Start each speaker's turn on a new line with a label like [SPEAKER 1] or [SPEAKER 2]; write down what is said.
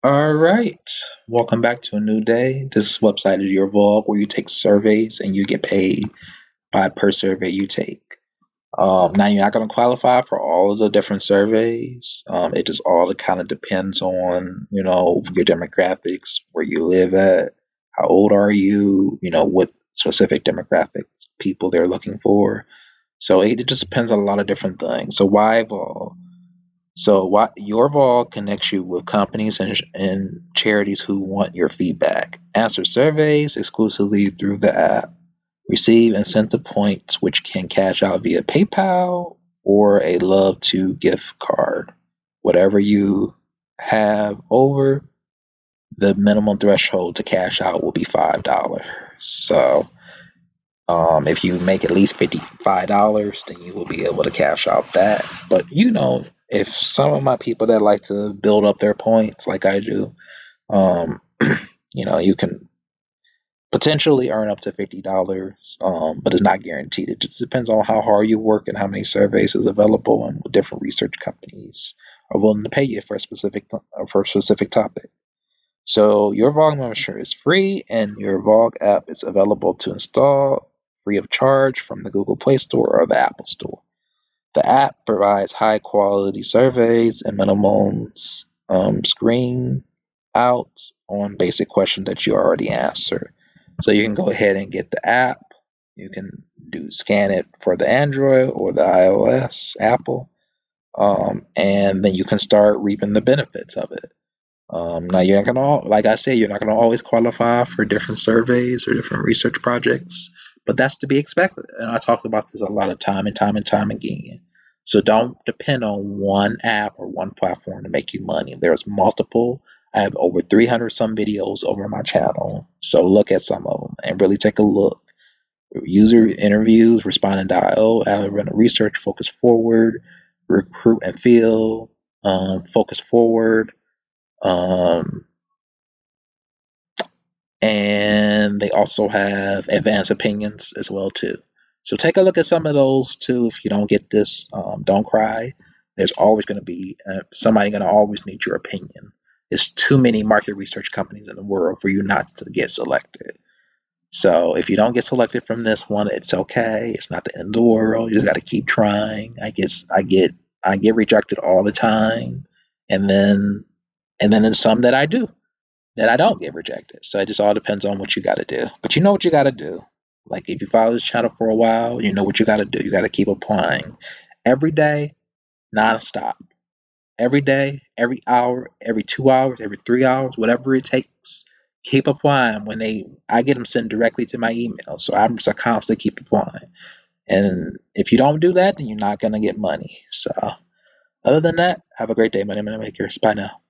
[SPEAKER 1] All right. Welcome back to a new day. This website is your Vlog where you take surveys and you get paid by per survey you take. Now you're not going to qualify for all of the different surveys. It just all kind of depends on, your demographics, where you live at, how old are you, what specific demographics people they're looking for. So it just depends on a lot of different things. So why Vol? So what your Vault connects you with companies and charities who want your feedback. Answer surveys exclusively through the app. Receive incentive points which can cash out via PayPal or a Love to gift card. Whatever you have over the minimum threshold to cash out will be $5. So if you make at least $55, then you will be able to cash out that. But if some of my people that like to build up their points like I do, um, you can potentially earn up to $50, but it's not guaranteed. It just depends on how hard you work and how many surveys is available and what different research companies are willing to pay you for a specific topic. So your Vogue membership is free, and your Vogue app is available to install free of charge from the Google Play Store or the Apple Store. The app provides high quality surveys and minimums screen out on basic questions that you already answered. So you can go ahead and get the app. You can scan it for the Android or the iOS, Apple, and then you can start reaping the benefits of it. Now you're not gonna, like I say, you're not gonna always qualify for different surveys or different research projects, but that's to be expected. And I talked about this a lot of time and time and time again. So don't depend on one app or one platform to make you money. There's multiple. I have over 300 some videos over my channel. So look at some of them and really take a look. User interviews, Respond.io, run research, focus forward, recruit and field, focus forward, um, and they also have advanced opinions as well too. So take a look at some of those too. If you don't get this, don't cry. There's always going to be somebody going to always need your opinion. There's too many market research companies in the world for you not to get selected. So if you don't get selected from this one, it's okay. It's not the end of the world. You just got to keep trying. I get rejected all the time, and then there's some that I do that I don't get rejected. So it just all depends on what you got to do. But you know what you got to do. Like if you follow this channel for a while, you know what you got to do. You got to keep applying every day, nonstop. Every day, every hour, every 2 hours, every 3 hours, whatever it takes. Keep applying. I get them sent directly to my email. So I'm just constantly keep applying. And if you don't do that, then you're not gonna get money. So other than that, have a great day. My name is Makers. Bye now.